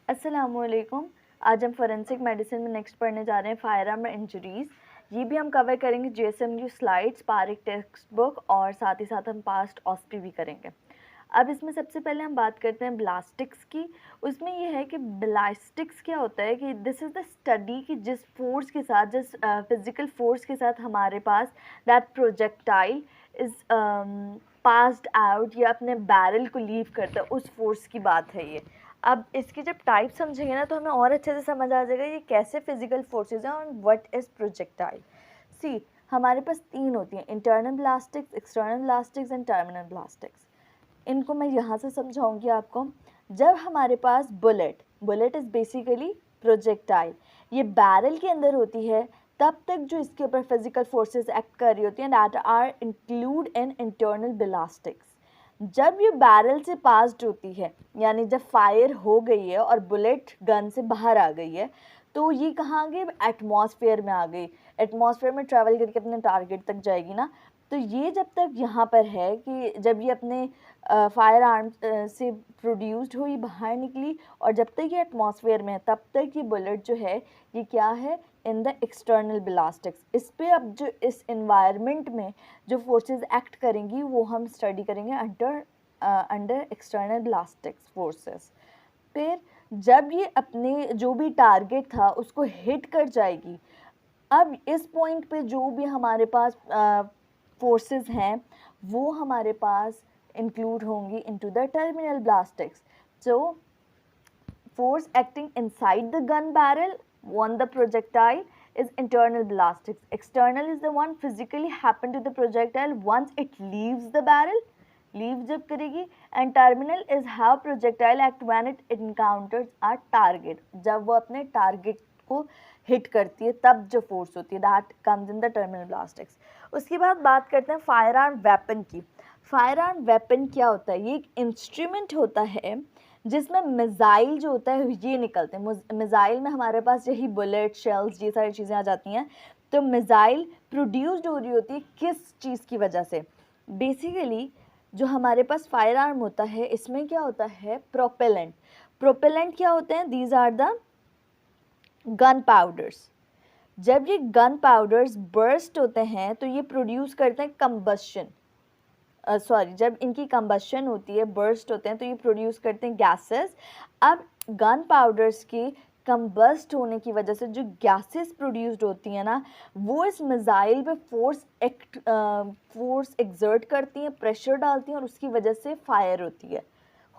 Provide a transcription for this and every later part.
अस्सलामुअलैकुम। आज हम फोरेंसिक मेडिसिन में नेक्स्ट पढ़ने जा रहे हैं फायर आर्म इंजरीज। ये भी हम कवर करेंगे जेएसएमयू स्लाइड्स, पारिक टेक्स्ट बुक और साथ ही साथ हम पास्ट ऑस्पी भी करेंगे। अब इसमें सबसे पहले हम बात करते हैं ब्लास्टिक्स की। उसमें ये है कि ब्लास्टिक्स क्या होता है कि दिस इज़ द स्टडी कि जिस फोर्स के साथ, जिस फिजिकल फोर्स के साथ हमारे पास that projectile is passed out या अपने बैरल को लीव करता है, उस फोर्स की बात है ये। अब इसकी जब टाइप समझेंगे ना तो हमें और अच्छे से समझ आ जाएगा ये कैसे फिजिकल फोर्सेस हैं और व्हाट इज़ प्रोजेक्टाइल। सी, हमारे पास तीन होती हैं, इंटरनल ब्लास्टिक्स, एक्सटर्नल ब्लास्टिक्स एंड टर्मिनल ब्लास्टिक्स। इनको मैं यहाँ से समझाऊंगी आपको। जब हमारे पास बुलेट इज़ बेसिकली प्रोजेक्टाइल, ये बैरल के अंदर होती है, तब तक जो इसके ऊपर फिजिकल फोर्सेस एक्ट कर रही होती हैं that are include in internal ballistics. जब ये बैरल से पास्ड होती है, यानी जब फायर हो गई है और बुलेट गन से बाहर आ गई है, तो ये कहाँ आ गई? एटमॉस्फेयर में आ गई। एटमॉस्फेयर में ट्रैवल करके अपने टारगेट तक जाएगी ना। तो ये जब तक यहाँ पर है कि जब ये अपने फायर आर्म से प्रोड्यूस्ड हुई, बाहर निकली, और जब तक ये एटमॉस्फेयर में है तब तक ये बुलेट जो है ये क्या है? In the external ballistics. इस पे अब जो इस इन्वायरमेंट में जो फोर्सेस एक्ट करेंगी वो हम स्टडी करेंगे अंडर एक्सटर्नल ब्लास्टिक्स फोर्सेस। फिर जब ये अपने जो भी टारगेट था उसको हिट कर जाएगी, अब इस पॉइंट पे जो भी हमारे पास फोर्सेस हैं वो हमारे पास इंक्लूड होंगी into the terminal ballistics. So force acting inside the gun barrel on the projectile is internal blastics. External is the one physically happen to the projectile once it leaves the barrel, leave जब करेगी, and terminal is how projectile act when it encounters a target. जब वो अपने target को hit करती है तब जो फोर्स होती है that comes in the terminal ballistics. उसके बाद बात करते हैं फायर आर्म वेपन की। फायर आर्म वेपन क्या होता है? ये एक इंस्ट्रूमेंट होता है जिसमें मिज़ाइल जो होता है ये निकलते हैं। मिज़ाइल में हमारे पास यही बुलेट, शेल्स, ये सारी चीज़ें आ जाती हैं। तो मिज़ाइल प्रोड्यूस्ड हो रही होती है किस चीज़ की वजह से? बेसिकली जो हमारे पास फायर आर्म होता है इसमें क्या होता है? प्रोपेलेंट। प्रोपेलेंट क्या होते हैं? These are the gunpowders. जब ये गन पाउडर्स बर्स्ट होते हैं तो ये प्रोड्यूस करते हैं कंबस्शन, जब इनकी कंबस्शन होती है, बर्स्ट होते हैं, तो ये प्रोड्यूस करते हैं गैसेस। अब गन पाउडर्स की कंबस्ट होने की वजह से जो गैसेस प्रोड्यूस्ड होती हैं ना, वो इस मिज़ाइल पे फोर्स एक्सर्ट करती हैं, प्रेशर डालती हैं और उसकी वजह से फायर होती है।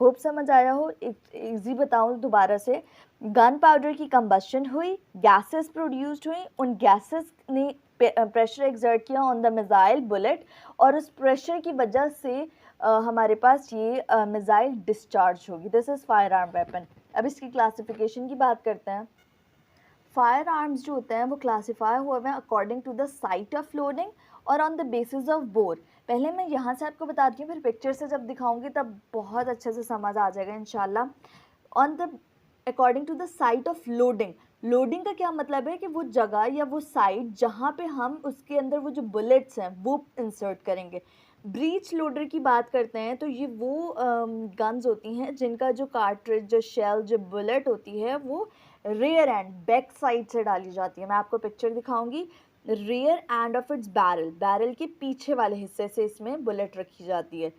होप समझ आया हो। इजी बताऊँ दोबारा से, गन पाउडर की कंबस्शन हुई, गैसेस प्रोड्यूस्ड हुई, उन गैसेस ने प्रेशर एक्सर्ट किया ऑन द मिज़ाइल बुलेट, और उस प्रेशर की वजह से हमारे पास ये मिज़ाइल डिस्चार्ज होगी। This is fire arm weapon. अब इसकी क्लासिफिकेशन की बात करते हैं। फायर आर्म्स जो होते हैं वो क्लासीफाई हुए हैं according to the site of loading और on the basis of bore. पहले मैं यहाँ से आपको बताती हूँ, फिर पिक्चर से जब दिखाऊंगी तब बहुत अच्छे से समझ आ जाएगा इंशाल्लाह। On the according to the site of loading. Loading का क्या मतलब है कि वो जगह या वो साइट जहाँ पे हम उसके अंदर वो जो बुलेट्स हैं वो इंसर्ट करेंगे। ब्रीच लोडर की बात करते हैं तो ये वो गन्स होती हैं जिनका जो कार्ट्रिज, जो शेल, जो बुलेट होती है वो रेयर एंड बैक साइड से डाली जाती है। मैं आपको पिक्चर दिखाऊंगी। Rear end of its barrel, barrel के पीछे वाले हिस्से से इसमें बुलेट रखी जाती है।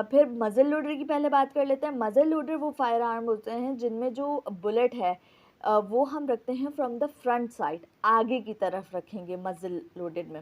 फिर मज़ल लोडर की पहले बात कर लेते हैं। मज़ल लोडर वो फायर आर्म होते हैं जिनमें जो बुलेट है वो हम रखते हैं फ्रॉम द फ्रंट साइड, आगे की तरफ रखेंगे मज़ल लोडेड में।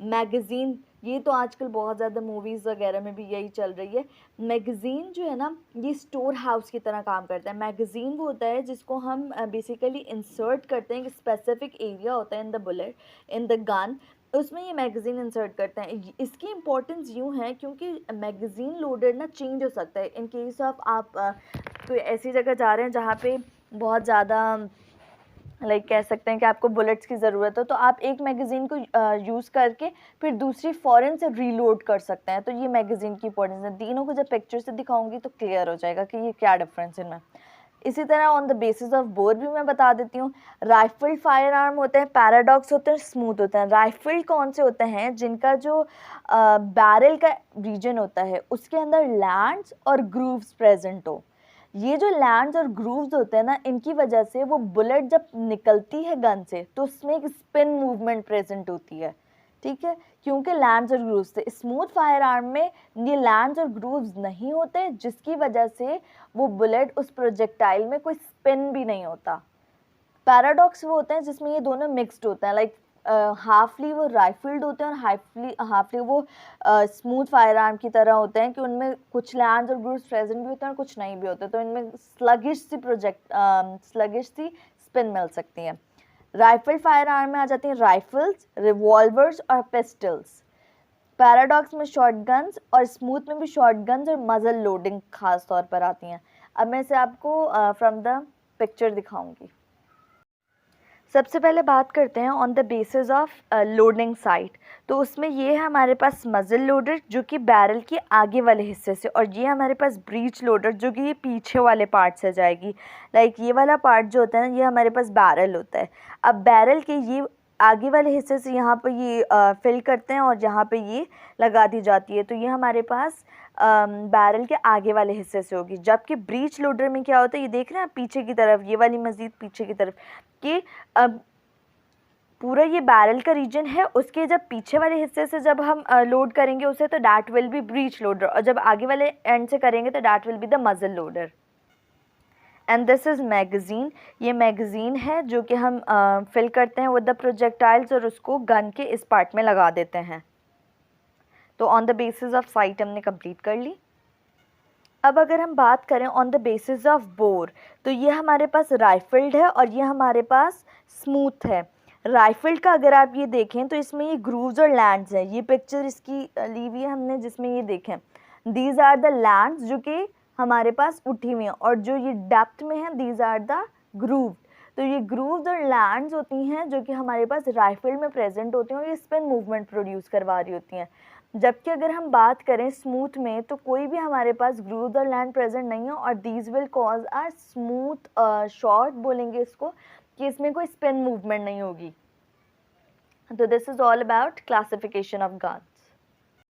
मैगज़ीन, ये तो आजकल बहुत ज़्यादा मूवीज़ वगैरह में भी यही चल रही है। मैगज़ीन जो है ना ये स्टोर हाउस की तरह काम करता है। मैगज़ीन वो होता है जिसको हम बेसिकली इंसर्ट करते हैं, एक स्पेसिफिक एरिया होता है in the bullet, in the gun, उसमें ये मैगज़ीन इंसर्ट करते हैं। इसकी इंपॉर्टेंस यूँ है क्योंकि मैगज़ीन लोडर ना चेंज हो सकता है इन केस ऑफ आप कोई ऐसी जगह जा रहे हैं जहाँ पे बहुत ज़्यादा कह सकते हैं कि आपको बुलेट्स की ज़रूरत हो, तो आप एक मैगज़ीन को यूज़ करके फिर दूसरी फ़ौरन से रीलोड कर सकते हैं। तो ये मैगज़ीन की इंपॉर्टेंस है। तीनों को जब पिक्चर से दिखाऊंगी तो क्लियर हो जाएगा कि ये क्या डिफरेंस है इनमें। इसी तरह on the basis of bore भी मैं बता देती हूँ। राइफल्ड फायर आर्म होते हैं, पैराडॉक्स होते हैं, स्मूथ होते हैं। राइफल्ड कौन से होते हैं? जिनका जो बैरल का रीजन होता है उसके अंदर लैंड्स और ग्रूव्स प्रेजेंट हो। ये जो लैंड्स और ग्रूव्स होते हैं ना, इनकी वजह से वो बुलेट जब निकलती है गन से तो उसमें एक स्पिन मूवमेंट प्रेजेंट होती है, ठीक है, क्योंकि लैंड्स और ग्रूव्स से। स्मूथ फायर आर्म में ये लैंड्स और ग्रूव्स नहीं होते, जिसकी वजह से वो बुलेट उस प्रोजेक्टाइल में कोई स्पिन भी नहीं होता। पैराडॉक्स वो होते हैं जिसमें ये दोनों मिक्सड होते हैं, लाइक हाफली वो राइफल्ड होते हैं और हाफली वो स्मूथ फायर आर्म की तरह होते हैं कि उनमें कुछ लैंड्स और ग्रूव्स प्रेजेंट भी होते हैं और कुछ नहीं भी होते, तो इनमें स्लगिश सी स्पिन मिल सकती है। राइफल फायर आर्म में आ जाती हैं राइफल्स, रिवॉल्वर्स और पिस्टल्स। पैराडॉक्स में शॉटगन्स और स्मूथ में भी शॉटगन्स और मजल लोडिंग खास तौर पर आती हैं। अब मैं इसे आपको फ्रॉम द पिक्चर दिखाऊंगी। सबसे पहले बात करते हैं on the basis of loading site. तो उसमें ये है हमारे पास मजल लोडर जो कि बैरल के आगे वाले हिस्से से, और ये हमारे पास ब्रीच लोडर जो कि ये पीछे वाले पार्ट से जाएगी। लाइक ये वाला पार्ट जो होता है ना, ये हमारे पास बैरल होता है। अब बैरल के ये आगे वाले हिस्से से यहाँ पर ये फिल करते हैं और यहाँ पे ये लगा दी जाती है, तो ये हमारे पास बैरल के आगे वाले हिस्से से होगी। जबकि ब्रीच लोडर में क्या होता है, ये देख रहे हैं पीछे की तरफ, ये वाली मज़ीद पीछे की तरफ, कि अब पूरा ये बैरल का रीजन है, उसके जब पीछे वाले हिस्से से जब हम लोड करेंगे उसे तो that will be breach loader, और जब आगे वाले एंड से करेंगे तो डैट विल बी द मजल loader. And this is magazine. ये मैगज़ीन है जो कि हम फिल करते हैं विद द प्रोजेक्टाइल्स और उसको गन के इस पार्ट में लगा देते हैं। तो on the basis of site हमने कंप्लीट कर ली। अब अगर हम बात करें on the basis of bore, तो ये हमारे पास राइफल्ड है और ये हमारे पास स्मूथ है। राइफल्ड का अगर आप ये देखें तो इसमें ये ग्रूव्स और लैंड्स हैं। ये पिक्चर इसकी ली हुई है हमने जिसमें ये देखें, दीज आर द लैंड्स जो कि हमारे पास उठी हुई हैं, और जो ये डेप्थ में है दीज आर द ग्रूव। तो ये ग्रूव्स और लैंड्स होती हैं जो कि हमारे पास राइफल में प्रेजेंट होती हैं और ये स्पिन मूवमेंट प्रोड्यूस करवा रही होती हैं। जबकि अगर हम बात करें स्मूथ में तो कोई भी हमारे पास ग्रूव्स और लैंड प्रेजेंट नहीं है, और these will cause a smooth shot बोलेंगे इसको, कि इसमें कोई स्पिन मूवमेंट नहीं होगी। तो this is all about classification of gun.